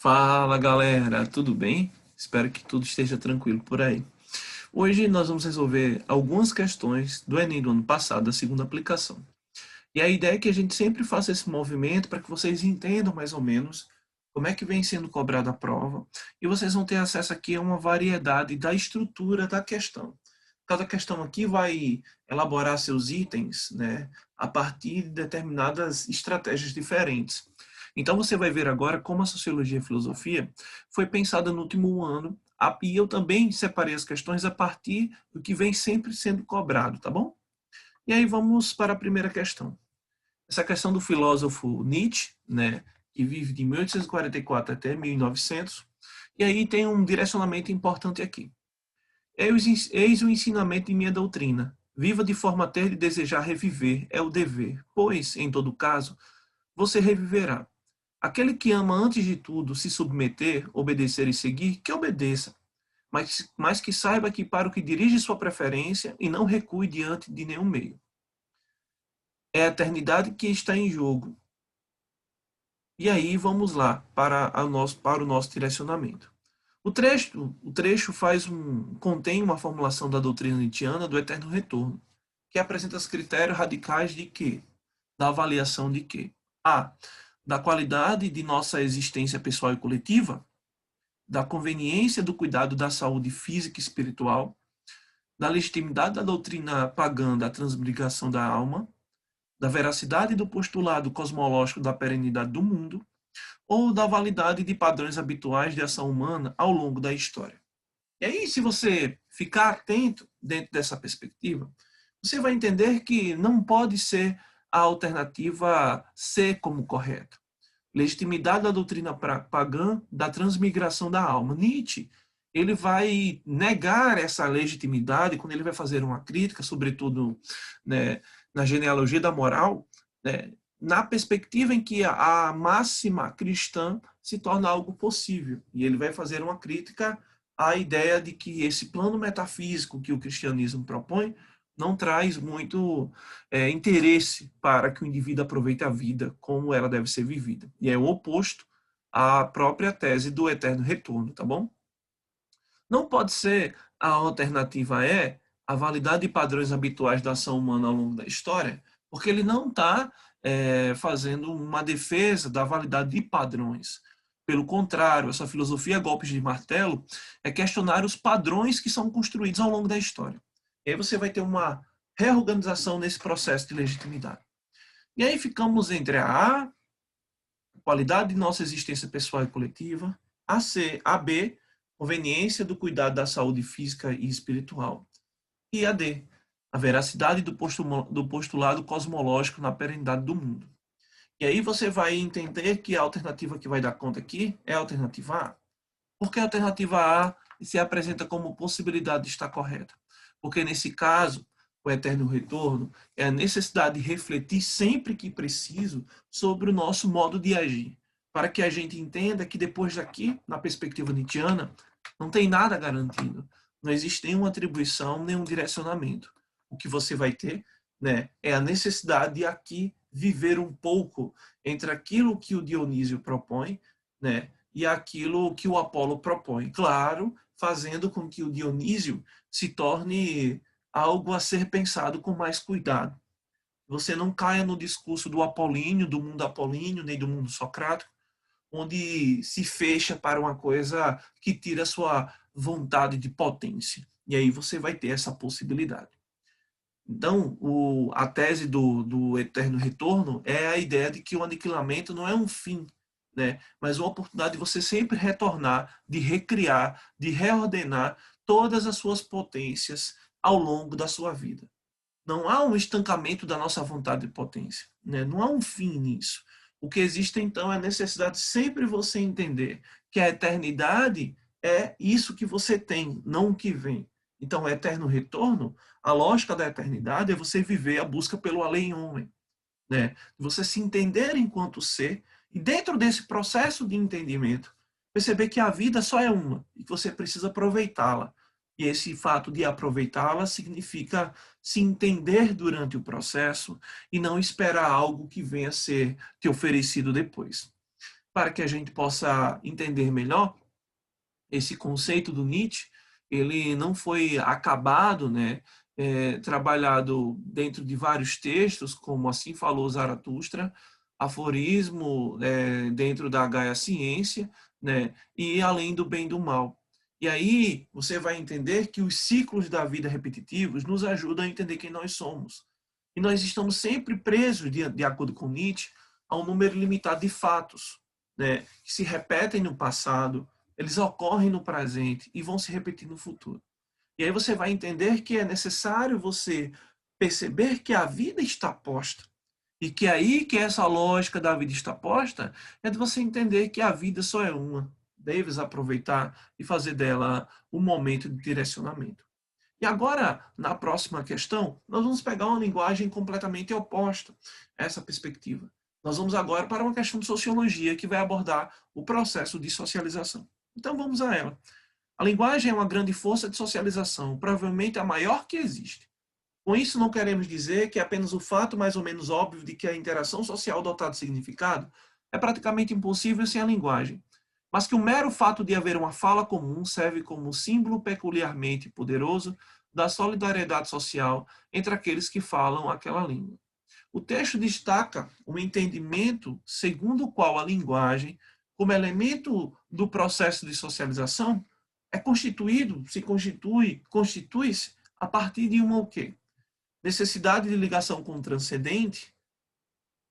Fala galera, tudo bem? Espero que tudo esteja tranquilo por aí. Hoje nós vamos resolver algumas questões do Enem do ano passado, da segunda aplicação. E a ideia é que a gente sempre faça esse movimento para que vocês entendam mais ou menos como é que vem sendo cobrada a prova e vocês vão ter acesso aqui a uma variedade da estrutura da questão. Cada questão aqui vai elaborar seus itens, né, a partir de determinadas estratégias diferentes. Então você vai ver agora como a sociologia e a filosofia foi pensada no último ano, e eu também separei as questões a partir do que vem sempre sendo cobrado, tá bom? E aí vamos para a primeira questão. Essa questão do filósofo Nietzsche, né, que vive de 1844 até 1900, e aí tem um direcionamento importante aqui. Eis o ensinamento de minha doutrina. Viva de forma a ter de desejar reviver, é o dever, pois, em todo caso, você reviverá. Aquele que ama antes de tudo se submeter, obedecer e seguir, que obedeça, mas que saiba que para o que dirige sua preferência e não recue diante de nenhum meio. É a eternidade que está em jogo. E aí vamos lá para o nosso direcionamento. O trecho contém uma formulação da doutrina nietzschiana do eterno retorno, que apresenta os critérios radicais de quê? Da avaliação de quê? A. Da qualidade de nossa existência pessoal e coletiva, da conveniência do cuidado da saúde física e espiritual, da legitimidade da doutrina pagã da transmigração da alma, da veracidade do postulado cosmológico da perenidade do mundo, ou da validade de padrões habituais de ação humana ao longo da história. E aí, se você ficar atento dentro dessa perspectiva, você vai entender que não pode ser a alternativa C como correto. Legitimidade da doutrina pagã da transmigração da alma. Nietzsche, ele vai negar essa legitimidade quando ele vai fazer uma crítica, sobretudo, né, na genealogia da moral, né, na perspectiva em que a máxima cristã se torna algo possível. E ele vai fazer uma crítica à ideia de que esse plano metafísico que o cristianismo propõe não traz muito interesse para que o indivíduo aproveite a vida como ela deve ser vivida. E é o oposto à própria tese do eterno retorno, tá bom? Não pode ser a alternativa é a validade de padrões habituais da ação humana ao longo da história, porque ele não está fazendo uma defesa da validade de padrões. Pelo contrário, essa filosofia golpes de martelo é questionar os padrões que são construídos ao longo da história. E aí você vai ter uma reorganização nesse processo de legitimidade. E aí ficamos entre a qualidade de nossa existência pessoal e coletiva, a C, a B, conveniência do cuidado da saúde física e espiritual, e a D, a veracidade do postulado cosmológico na perenidade do mundo. E aí você vai entender que a alternativa que vai dar conta aqui é a alternativa A. Porque a alternativa A se apresenta como possibilidade de estar correta. Porque nesse caso, o eterno retorno é a necessidade de refletir sempre que preciso sobre o nosso modo de agir, para que a gente entenda que depois daqui, na perspectiva nietzschiana, não tem nada garantido. Não existe nenhuma atribuição, nenhum direcionamento. O que você vai ter, né, é a necessidade de aqui viver um pouco entre aquilo que o Dionísio propõe, né, e aquilo que o Apolo propõe. Claro, fazendo com que o Dionísio se torne algo a ser pensado com mais cuidado. Você não caia no discurso do apolíneo, do mundo apolíneo, nem do mundo socrático, onde se fecha para uma coisa que tira a sua vontade de potência. E aí você vai ter essa possibilidade. Então, a tese do eterno retorno é a ideia de que o aniquilamento não é um fim, né? Mas uma oportunidade de você sempre retornar, de recriar, de reordenar todas as suas potências ao longo da sua vida. Não há um estancamento da nossa vontade de potência, né? Não há um fim nisso. O que existe, então, é a necessidade de sempre você entender que a eternidade é isso que você tem, não o que vem. Então, o eterno retorno, a lógica da eternidade é você viver a busca pelo além-homem, né? Você se entender enquanto ser e dentro desse processo de entendimento, perceber que a vida só é uma e que você precisa aproveitá-la. E esse fato de aproveitá-la significa se entender durante o processo e não esperar algo que venha a ser te oferecido depois. para que a gente possa entender melhor esse conceito do Nietzsche, ele não foi acabado, né, trabalhado dentro de vários textos, como Assim Falou Zaratustra, aforismo dentro da Gaia Ciência, né, e Além do Bem e do Mal. E aí você vai entender que os ciclos da vida repetitivos nos ajudam a entender quem nós somos. E nós estamos sempre presos, de acordo com Nietzsche, a um número limitado de fatos, né, que se repetem no passado, eles ocorrem no presente e vão se repetir no futuro. E aí você vai entender que é necessário você perceber que a vida está posta. E que aí que essa lógica da vida está posta é de você entender que a vida só é uma. Deves aproveitar e fazer dela um momento de direcionamento. E agora, na próxima questão, nós vamos pegar uma linguagem completamente oposta a essa perspectiva. Nós vamos agora para uma questão de sociologia que vai abordar o processo de socialização. Então vamos a ela. A linguagem é uma grande força de socialização, provavelmente a maior que existe. Com isso, não queremos dizer que é apenas o fato mais ou menos óbvio de que a interação social dotada de significado é praticamente impossível sem a linguagem, mas que o mero fato de haver uma fala comum serve como símbolo peculiarmente poderoso da solidariedade social entre aqueles que falam aquela língua. O texto destaca um entendimento segundo o qual a linguagem, como elemento do processo de socialização, é constituído, constitui-se a partir de uma o quê? Necessidade de ligação com o transcendente,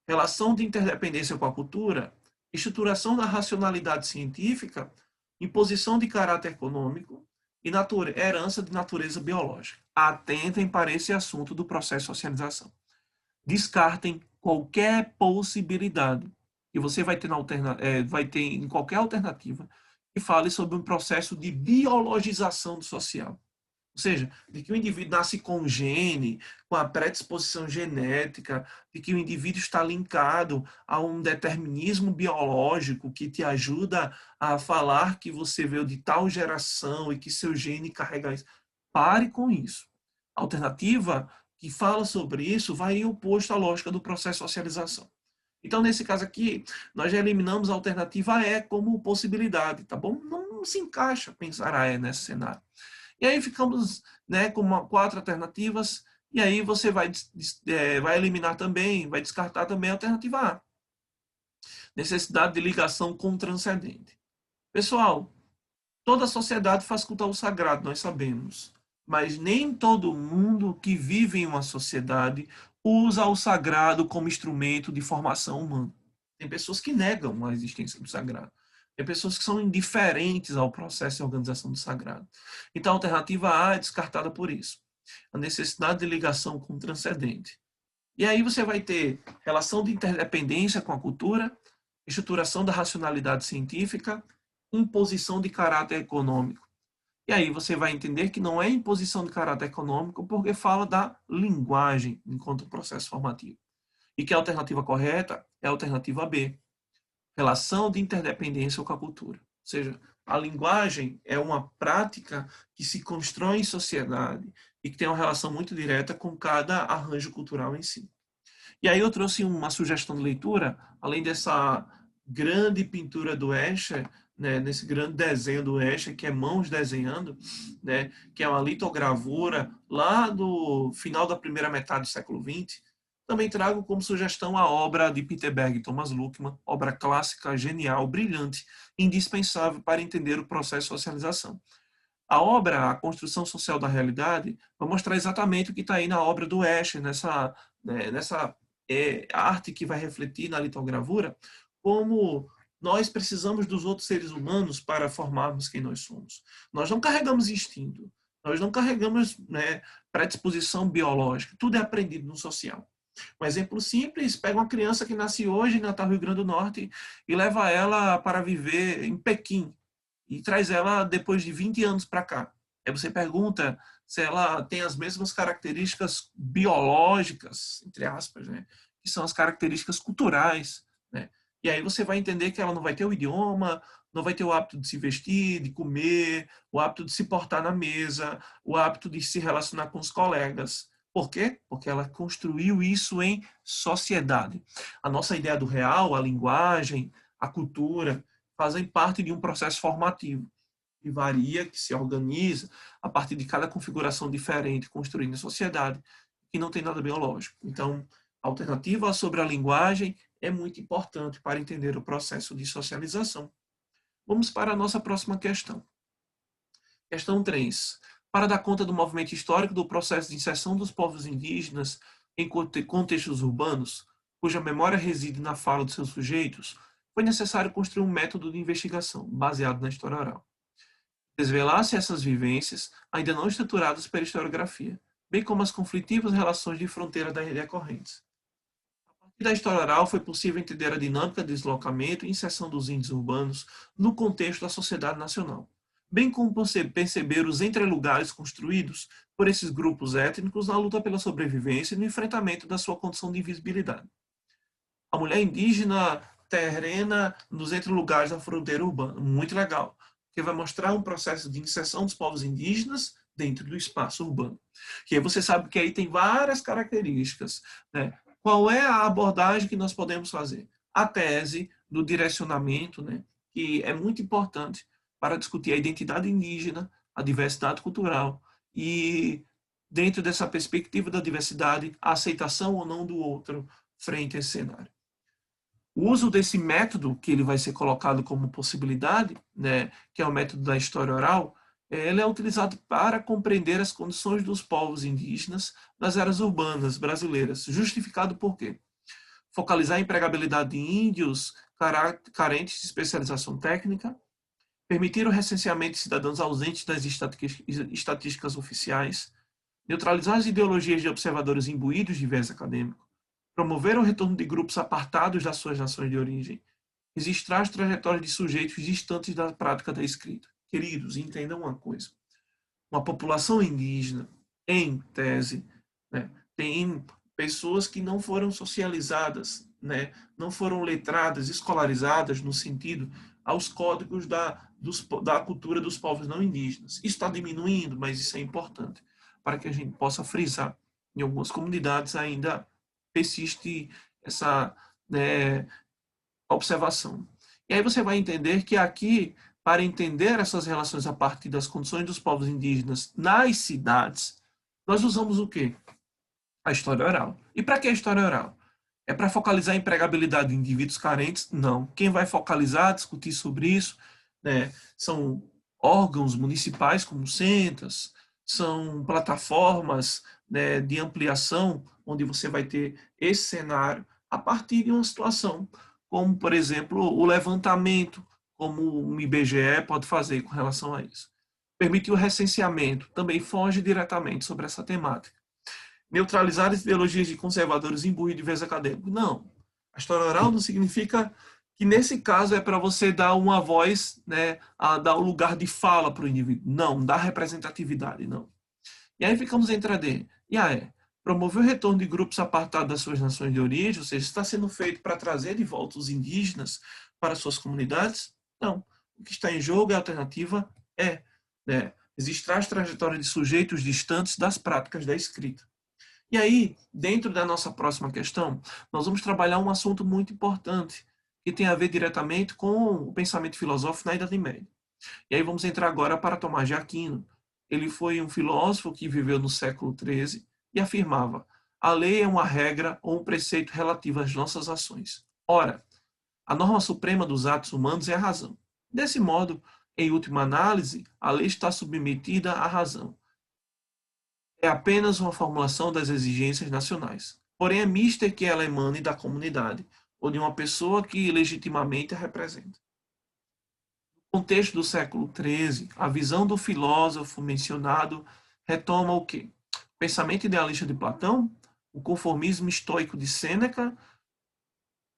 relação de interdependência com a cultura, estruturação da racionalidade científica, imposição de caráter econômico e herança de natureza biológica. Atentem para esse assunto do processo de socialização. Descartem qualquer possibilidade que você vai ter, vai ter em qualquer alternativa que fale sobre um processo de biologização do social. Ou seja, de que o indivíduo nasce com um gene, com a predisposição genética, de que o indivíduo está linkado a um determinismo biológico que te ajuda a falar que você veio de tal geração e que seu gene carrega isso. Pare com isso. A alternativa que fala sobre isso vai oposto à lógica do processo de socialização. Então, nesse caso aqui, nós já eliminamos a alternativa E como possibilidade, tá bom? Não se encaixa pensar a E nesse cenário. E aí ficamos, né, com 4 alternativas, e aí você vai eliminar também, vai descartar também a alternativa A. Necessidade de ligação com o transcendente. Pessoal, toda a sociedade faz culto ao sagrado, nós sabemos. Mas nem todo mundo que vive em uma sociedade usa o sagrado como instrumento de formação humana. Tem pessoas que negam a existência do sagrado. Tem pessoas que são indiferentes ao processo de organização do sagrado. Então, a alternativa A é descartada por isso. A necessidade de ligação com o transcendente. E aí você vai ter relação de interdependência com a cultura, estruturação da racionalidade científica, imposição de caráter econômico. E aí você vai entender que não é imposição de caráter econômico porque fala da linguagem enquanto processo formativo. E que a alternativa correta é a alternativa B, relação de interdependência com a cultura. Ou seja, a linguagem é uma prática que se constrói em sociedade e que tem uma relação muito direta com cada arranjo cultural em si. E aí eu trouxe uma sugestão de leitura, além dessa grande pintura do Escher, né, nesse grande desenho do Escher, que é mãos desenhando, né, que é uma litogravura lá do final da primeira metade do século XX. Também trago como sugestão a obra de Peter Berg e Thomas Luckmann, obra clássica, genial, brilhante, indispensável para entender o processo de socialização. A obra, A Construção Social da Realidade, vai mostrar exatamente o que está aí na obra do Escher, nessa arte que vai refletir na litogravura, como nós precisamos dos outros seres humanos para formarmos quem nós somos. Nós não carregamos instinto, nós não carregamos, né, predisposição biológica, tudo é aprendido no social. Um exemplo simples, pega uma criança que nasce hoje em Natal, Rio Grande do Norte, e leva ela para viver em Pequim, e traz ela depois de 20 anos para cá. Aí você pergunta se ela tem as mesmas características biológicas, entre aspas, né, que são as características culturais, né? E aí você vai entender que ela não vai ter o idioma, não vai ter o hábito de se vestir, de comer, o hábito de se portar na mesa, o hábito de se relacionar com os colegas. Por quê? Porque ela construiu isso em sociedade. A nossa ideia do real, a linguagem, a cultura, fazem parte de um processo formativo que varia, que se organiza a partir de cada configuração diferente construída em sociedade, que não tem nada biológico. Então, a alternativa sobre a linguagem é muito importante para entender o processo de socialização. Vamos para a nossa próxima questão. Questão 3. Para dar conta do movimento histórico do processo de inserção dos povos indígenas em contextos urbanos, cuja memória reside na fala dos seus sujeitos, foi necessário construir um método de investigação baseado na história oral. Desvelar-se essas vivências, ainda não estruturadas pela historiografia, bem como as conflitivas relações de fronteira decorrentes. A partir da história oral, foi possível entender a dinâmica de deslocamento e inserção dos índios urbanos no contexto da sociedade nacional, bem como perceber os entrelugares construídos por esses grupos étnicos na luta pela sobrevivência e no enfrentamento da sua condição de invisibilidade. A mulher indígena terrena nos entrelugares da fronteira urbana, muito legal, que vai mostrar um processo de inserção dos povos indígenas dentro do espaço urbano. E aí você sabe que aí tem várias características, né? Qual é a abordagem que nós podemos fazer? A tese do direcionamento, né? Que é muito importante para discutir a identidade indígena, a diversidade cultural e, dentro dessa perspectiva da diversidade, a aceitação ou não do outro frente a esse cenário. O uso desse método, que ele vai ser colocado como possibilidade, né, que é o método da história oral, ele é utilizado para compreender as condições dos povos indígenas nas áreas urbanas brasileiras. Justificado por quê? Focalizar a empregabilidade de índios carentes de especialização técnica, permitir o recenseamento de cidadãos ausentes das estatísticas oficiais, neutralizar as ideologias de observadores imbuídos de viés acadêmico, promover o retorno de grupos apartados das suas nações de origem, registrar as trajetórias de sujeitos distantes da prática da escrita. Queridos, entendam uma coisa. Uma população indígena, em tese, né, tem pessoas que não foram socializadas, né, não foram letradas, escolarizadas no sentido aos códigos da cultura dos povos não indígenas. Isso está diminuindo, mas isso é importante para que a gente possa frisar. Em algumas comunidades ainda persiste essa, né, observação. E aí você vai entender que aqui, para entender essas relações a partir das condições dos povos indígenas nas cidades, nós usamos o quê? A história oral. E para que a história oral? É para focalizar a empregabilidade de indivíduos carentes? Não. Quem vai focalizar, discutir sobre isso, né, são órgãos municipais como centas, são plataformas, né, de ampliação, onde você vai ter esse cenário a partir de uma situação, como, por exemplo, o levantamento, como o IBGE pode fazer com relação a isso. Permitir o recenseamento, também foge diretamente sobre essa temática. Neutralizar as ideologias de conservadores imbuídos de viés acadêmico. Não. A história oral não significa que, nesse caso, é para você dar uma voz, né, a dar o lugar de fala para o indivíduo. Não, dar representatividade, não. E aí ficamos entre a D e a E. Promover o retorno de grupos apartados das suas nações de origem, ou seja, está sendo feito para trazer de volta os indígenas para suas comunidades? Não. O que está em jogo, a alternativa é, né, registrar as trajetórias de sujeitos distantes das práticas da escrita. E aí, dentro da nossa próxima questão, nós vamos trabalhar um assunto muito importante, que tem a ver diretamente com o pensamento filosófico na Idade Média. E aí vamos entrar agora para Tomás de Aquino. Ele foi um filósofo que viveu no século XIII e afirmava: a lei é uma regra ou um preceito relativo às nossas ações. Ora, a norma suprema dos atos humanos é a razão. Desse modo, em última análise, a lei está submetida à razão. É apenas uma formulação das exigências nacionais. Porém, é mista que ela emane da comunidade ou de uma pessoa que legitimamente a representa. No contexto do século XIII, a visão do filósofo mencionado retoma o quê? O pensamento idealista de Platão, o conformismo estoico de Sêneca,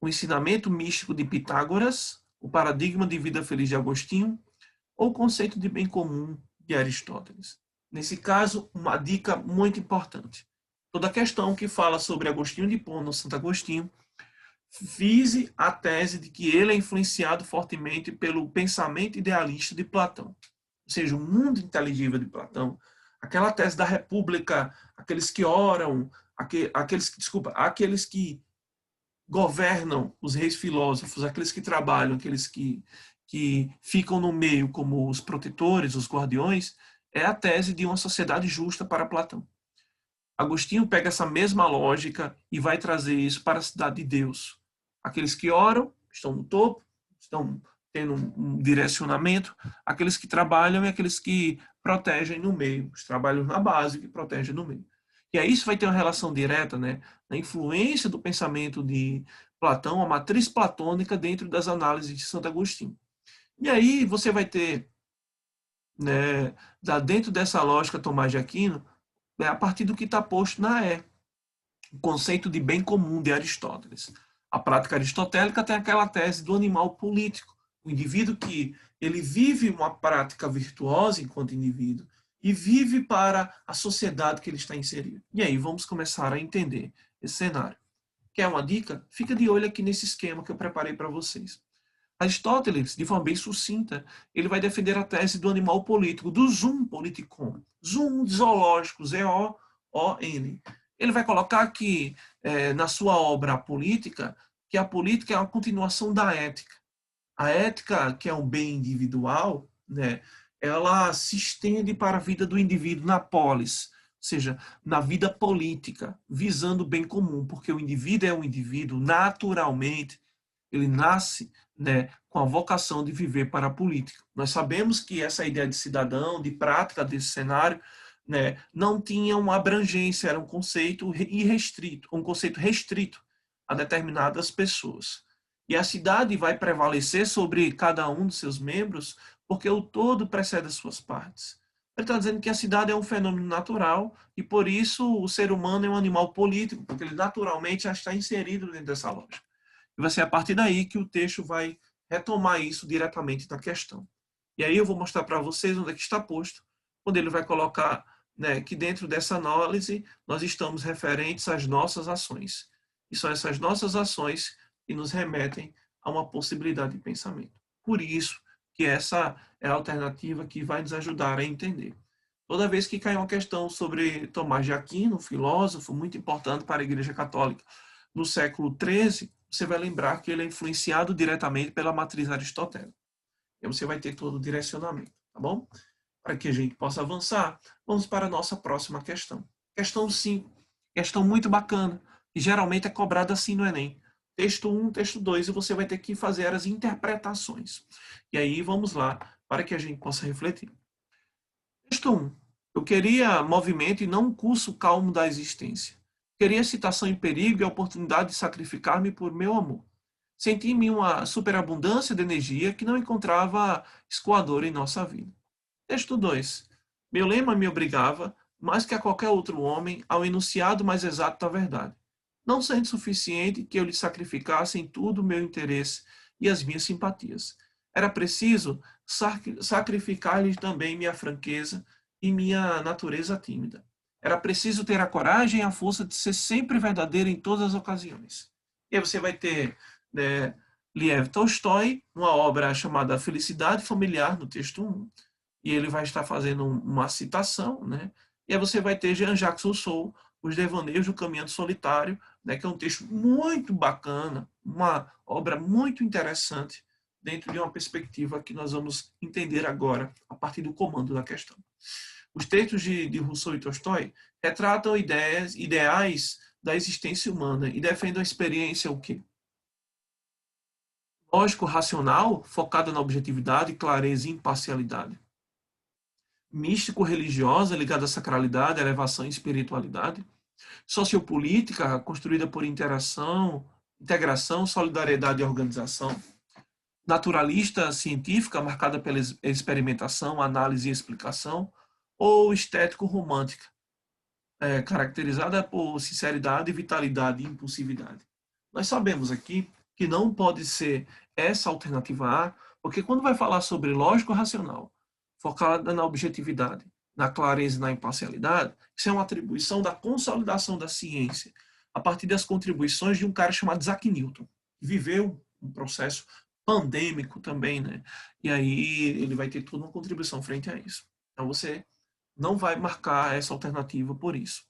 o ensinamento místico de Pitágoras, o paradigma de vida feliz de Agostinho, ou o conceito de bem comum de Aristóteles. Nesse caso, uma dica muito importante. Toda questão que fala sobre Agostinho de Hipona ou Santo Agostinho, vise a tese de que ele é influenciado fortemente pelo pensamento idealista de Platão. Ou seja, o mundo inteligível de Platão, aquela tese da república, aqueles que oram, aqueles que governam os reis filósofos, aqueles que trabalham, aqueles que ficam no meio como os protetores, os guardiões, é a tese de uma sociedade justa para Platão. Agostinho pega essa mesma lógica e vai trazer isso para a cidade de Deus. Aqueles que oram estão no topo, estão tendo um direcionamento, aqueles que trabalham e aqueles que protegem no meio, os trabalhos na base que protegem no meio. E aí isso vai ter uma relação direta, né, na influência do pensamento de Platão, a matriz platônica dentro das análises de Santo Agostinho. E aí você vai ter, né, dentro dessa lógica Tomás de Aquino, a partir do que está posto na o conceito de bem comum de Aristóteles. A prática aristotélica tem aquela tese do animal político, o indivíduo que ele vive uma prática virtuosa enquanto indivíduo e vive para a sociedade que ele está inserido. E aí vamos começar a entender esse cenário. Quer uma dica? Fica de olho aqui nesse esquema que eu preparei para vocês. Aristóteles, de forma bem sucinta, ele vai defender a tese do animal político, do zoon politikon, zoon zoológico, Z-O-O-N. Ele vai colocar que, na sua obra política, que a política é uma continuação da ética. A ética, que é um bem individual, né, ela se estende para a vida do indivíduo na polis, ou seja, na vida política, visando o bem comum, porque o indivíduo é um indivíduo naturalmente, ele nasce, né, com a vocação de viver para a política. Nós sabemos que essa ideia de cidadão, de prática desse cenário, né, não tinha uma abrangência, era um conceito irrestrito, um conceito restrito a determinadas pessoas. E a cidade vai prevalecer sobre cada um dos seus membros, porque o todo precede as suas partes. Ele está dizendo que a cidade é um fenômeno natural e, por isso, o ser humano é um animal político, porque ele naturalmente já está inserido dentro dessa lógica. E vai ser a partir daí que o texto vai retomar isso diretamente na questão. E aí eu vou mostrar para vocês onde é que está posto, quando ele vai colocar, né, que dentro dessa análise nós estamos referentes às nossas ações. E são essas nossas ações que nos remetem a uma possibilidade de pensamento. Por isso que essa é a alternativa que vai nos ajudar a entender. Toda vez que cai uma questão sobre Tomás de Aquino, filósofo muito importante para a Igreja Católica no século XIII, você vai lembrar que ele é influenciado diretamente pela matriz aristotélica. E você vai ter todo o direcionamento, tá bom? Para que a gente possa avançar, vamos para a nossa próxima questão. Questão 5. Questão muito bacana, que geralmente é cobrada assim no Enem. Texto 1, texto 2, e você vai ter que fazer as interpretações. E aí vamos lá, para que a gente possa refletir. Texto 1. Eu queria movimento e não um curso calmo da existência. Queria citação em perigo e a oportunidade de sacrificar-me por meu amor. Senti em mim uma superabundância de energia que não encontrava escoador em nossa vida. Texto 2. Meu lema me obrigava, mais que a qualquer outro homem, ao enunciado mais exato da verdade. Não sendo suficiente que eu lhe sacrificasse em tudo o meu interesse e as minhas simpatias. Era preciso sacrificar-lhe também minha franqueza e minha natureza tímida. Era preciso ter a coragem e a força de ser sempre verdadeiro em todas as ocasiões. E aí você vai ter, né, Lev Tolstói, uma obra chamada Felicidade Familiar, no texto 1, e ele vai estar fazendo uma citação, né? E aí você vai ter Jean-Jacques Rousseau, Os Devaneios do Caminhante Solitário, né, que é um texto muito bacana, uma obra muito interessante, dentro de uma perspectiva que nós vamos entender agora, a partir do comando da questão. Os textos de Rousseau e Tolstói retratam ideais da existência humana e defendem a experiência o quê? Lógico-racional, focada na objetividade, clareza e imparcialidade. Místico-religiosa, ligada à sacralidade, elevação e espiritualidade. Sociopolítica, construída por integração, solidariedade e organização. Naturalista, científica, marcada pela experimentação, análise e explicação. Ou estético-romântica, caracterizada por sinceridade, vitalidade e impulsividade. Nós sabemos aqui que não pode ser essa alternativa A, porque quando vai falar sobre lógico-racional, focada na objetividade, na clareza e na imparcialidade, isso é uma atribuição da consolidação da ciência, a partir das contribuições de um cara chamado Isaac Newton, que viveu um processo pandêmico também, né? E aí ele vai ter toda uma contribuição frente a isso. Então você não vai marcar essa alternativa por isso.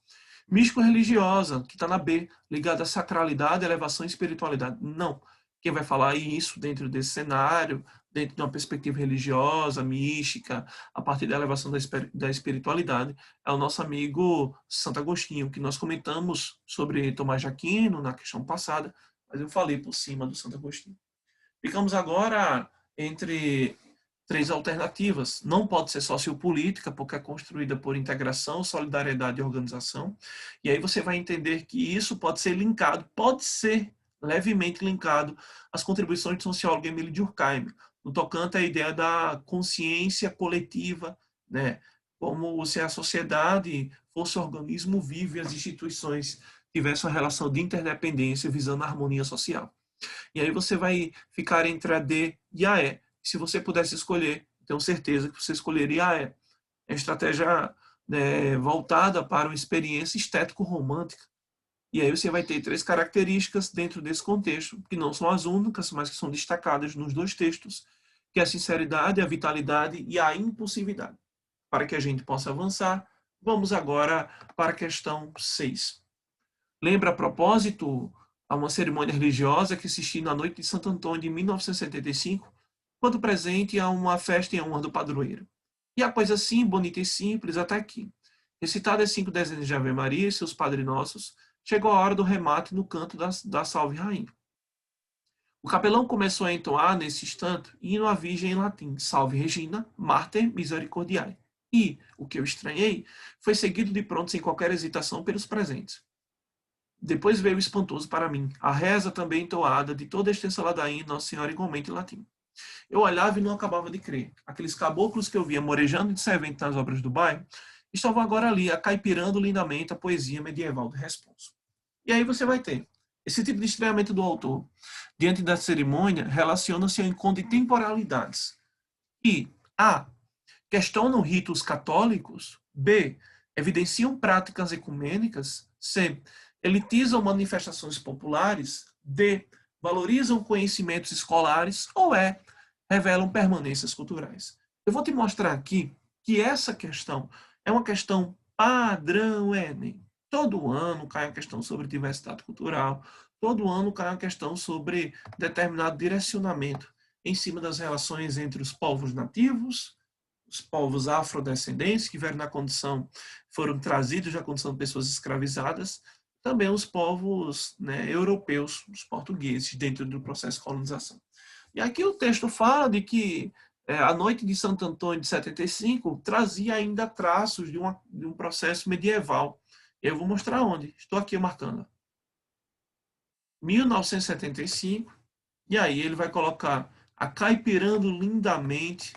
Místico-religiosa, que está na B, ligada à sacralidade, elevação e espiritualidade. Não. Quem vai falar isso dentro desse cenário, dentro de uma perspectiva religiosa, mística, a partir da elevação da espiritualidade, é o nosso amigo Santo Agostinho, que nós comentamos sobre Tomás de Aquino na questão passada, mas eu falei por cima do Santo Agostinho. Ficamos agora entre três alternativas. Não pode ser sociopolítica, porque é construída por integração, solidariedade e organização. E aí você vai entender que isso pode ser linkado, pode ser levemente linkado às contribuições do sociólogo Emílio Durkheim, no tocante à ideia da consciência coletiva, né? Como se a sociedade fosse um organismo vivo e as instituições tivessem uma relação de interdependência visando a harmonia social. E aí você vai ficar entre a D e a E. Se você pudesse escolher, tenho certeza que você escolheria a E. É uma estratégia, né, voltada para uma experiência estético-romântica. E aí você vai ter três características dentro desse contexto, que não são as únicas, mas que são destacadas nos dois textos, que é a sinceridade, a vitalidade e a impulsividade. Para que a gente possa avançar, vamos agora para a questão 6. Lembra, a propósito, a uma cerimônia religiosa que assisti na noite de Santo Antônio de 1975, quando presente a uma festa em honra do padroeiro. E a coisa assim, bonita e simples, até aqui. Recitadas 5 dezenas de Ave Maria e seus Padre Nossos, chegou a hora do remate no canto da Salve Rainha. O capelão começou a entoar, nesse instante, hino à Virgem em latim, Salve Regina, Mater Misericordiae. E, o que eu estranhei, foi seguido de pronto, sem qualquer hesitação, pelos presentes. Depois veio o espantoso para mim, a reza também entoada de toda a extensa ladainha Nossa Senhora igualmente em latim. Eu olhava e não acabava de crer. Aqueles caboclos que eu via morejando de servente nas obras do bairro estavam agora ali, acaipirando lindamente a poesia medieval do responso. E aí você vai ter esse tipo de estranhamento do autor diante da cerimônia relaciona-se ao encontro de temporalidades. E A. Questionam ritos católicos. B. Evidenciam práticas ecumênicas. C. Elitizam manifestações populares. D. Valorizam conhecimentos escolares. Ou E. Revelam permanências culturais. Eu vou te mostrar aqui que essa questão é uma questão padrão Enem. Todo ano cai uma questão sobre diversidade cultural, todo ano cai uma questão sobre determinado direcionamento em cima das relações entre os povos nativos, os povos afrodescendentes, que vieram na condição, foram trazidos na condição de pessoas escravizadas, também os povos, né, europeus, os portugueses, dentro do processo de colonização. E aqui o texto fala de que a noite de Santo Antônio de 75 trazia ainda traços de um processo medieval. Eu vou mostrar onde. Estou aqui marcando. 1975. E aí ele vai colocar acaipirando lindamente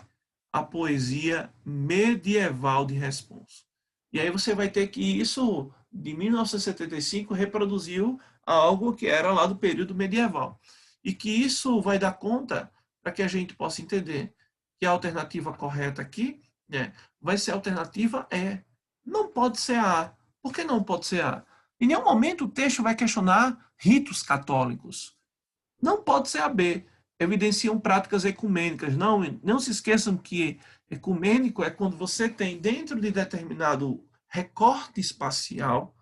a poesia medieval de responso. E aí você vai ter que isso, de 1975, reproduziu algo que era lá do período medieval. E que isso vai dar conta para que a gente possa entender que a alternativa correta aqui, né, vai ser a alternativa E. Não pode ser a A. Por que não pode ser A? Em nenhum momento o texto vai questionar ritos católicos. Não pode ser a B. Evidenciam práticas ecumênicas. Não se esqueçam que ecumênico é quando você tem dentro de determinado recorte espacial,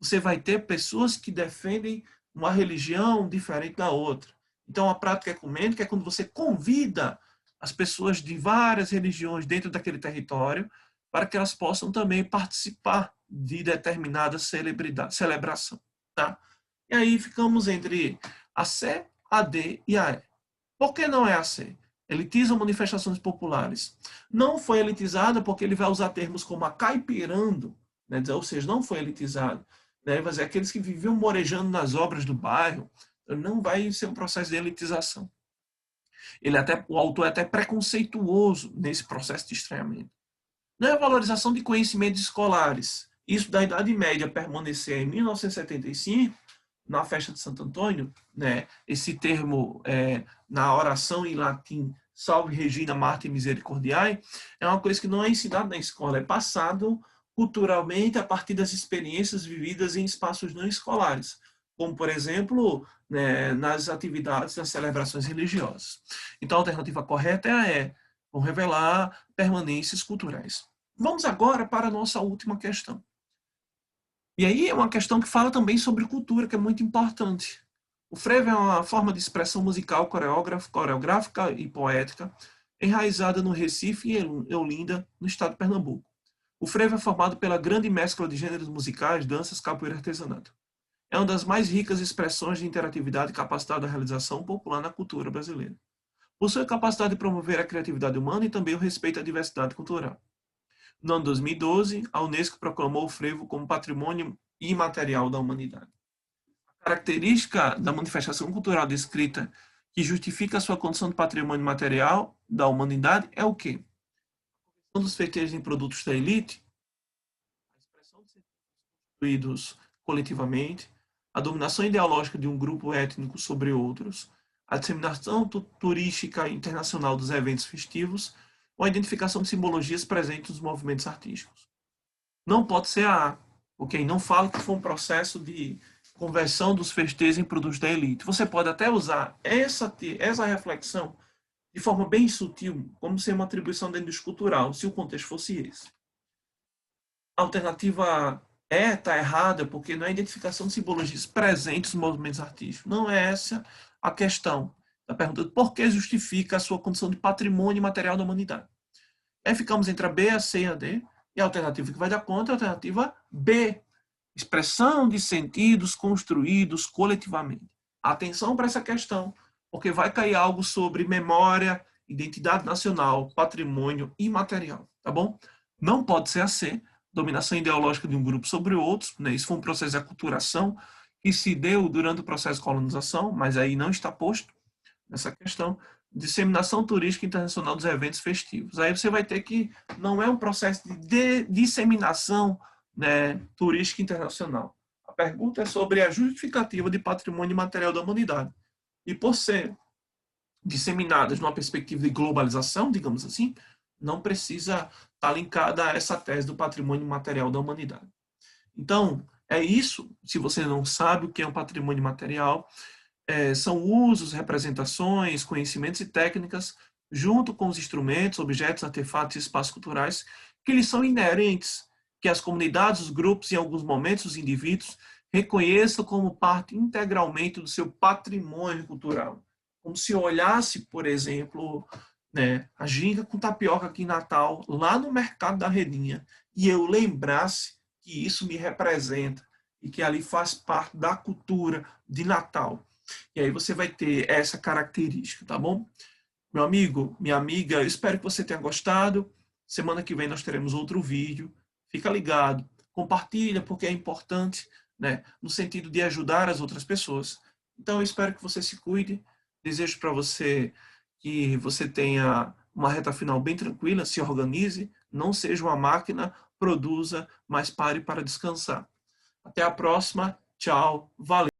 você vai ter pessoas que defendem uma religião diferente da outra. Então, a prática ecumênica é quando você convida as pessoas de várias religiões dentro daquele território para que elas possam também participar de determinada celebração. Tá? E aí ficamos entre a C, a D e a E. Por que não é a C? Elitiza manifestações populares. Não foi elitizada porque ele vai usar termos como acaipirando, né? Ou seja, não foi elitizado. Né? Vai dizer, aqueles que viviam morejando nas obras do bairro, não vai ser um processo de elitização. O autor é até preconceituoso nesse processo de estranhamento. Não é a valorização de conhecimentos escolares. Isso da Idade Média permanecer em 1975, na festa de Santo Antônio, né, esse termo na oração em latim, Salve Regina, Mater Misericordiae, é uma coisa que não é ensinado na escola, é passado culturalmente a partir das experiências vividas em espaços não escolares, como, por exemplo, né, nas atividades, nas celebrações religiosas. Então, a alternativa correta é a E, vão revelar permanências culturais. Vamos agora para a nossa última questão. E aí é uma questão que fala também sobre cultura, que é muito importante. O frevo é uma forma de expressão musical, coreográfica e poética, enraizada no Recife e em Olinda, no estado de Pernambuco. O frevo é formado pela grande mescla de gêneros musicais, danças, capoeira e artesanato. É uma das mais ricas expressões de interatividade e capacidade da realização popular na cultura brasileira. Possui a capacidade de promover a criatividade humana e também o respeito à diversidade cultural. No ano 2012, a Unesco proclamou o frevo como patrimônio imaterial da humanidade. A característica da manifestação cultural descrita que justifica a sua condição de patrimônio material da humanidade é o quê? Um dos feitos em produtos da elite, a expressão de sentidos construídos coletivamente, a dominação ideológica de um grupo étnico sobre outros, a disseminação turística internacional dos eventos festivos ou a identificação de simbologias presentes nos movimentos artísticos. Não pode ser a, ok? Não falo que foi um processo de conversão dos festejos em produtos da elite. Você pode até usar essa reflexão de forma bem sutil, como ser uma atribuição dentro do escultural, se o contexto fosse esse. A alternativa está errada porque não é a identificação de simbologias presentes nos movimentos artísticos. Não é essa a questão. Está perguntando por que justifica a sua condição de patrimônio material da humanidade. Aí ficamos entre a B, a C e a D, e a alternativa que vai dar conta é a alternativa B, expressão de sentidos construídos coletivamente. Atenção para essa questão, porque vai cair algo sobre memória, identidade nacional, patrimônio imaterial, tá bom? Não pode ser a C, dominação ideológica de um grupo sobre outros, né? Isso foi um processo de aculturação que se deu durante o processo de colonização, mas aí não está posto nessa questão. Disseminação turística internacional dos eventos festivos. Aí você vai ter que não é um processo de disseminação, né, turística internacional. A pergunta é sobre a justificativa de patrimônio material da humanidade. E por ser disseminadas numa perspectiva de globalização, digamos assim, não precisa estar linkada a essa tese do patrimônio material da humanidade. Então, é isso. Se você não sabe o que é um patrimônio material, são usos, representações, conhecimentos e técnicas, junto com os instrumentos, objetos, artefatos e espaços culturais, que lhes são inerentes, que as comunidades, os grupos e, em alguns momentos, os indivíduos reconheçam como parte integralmente do seu patrimônio cultural. Como se eu olhasse, por exemplo, né, a ginga com tapioca aqui em Natal, lá no mercado da Redinha, e eu lembrasse que isso me representa e que ali faz parte da cultura de Natal. E aí você vai ter essa característica, tá bom? Meu amigo, minha amiga, eu espero que você tenha gostado. Semana que vem nós teremos outro vídeo. Fica ligado, compartilha porque é importante, né, no sentido de ajudar as outras pessoas. Então eu espero que você se cuide. Desejo para você que você tenha uma reta final bem tranquila, se organize, não seja uma máquina, produza, mas pare para descansar. Até a próxima. Tchau. Valeu.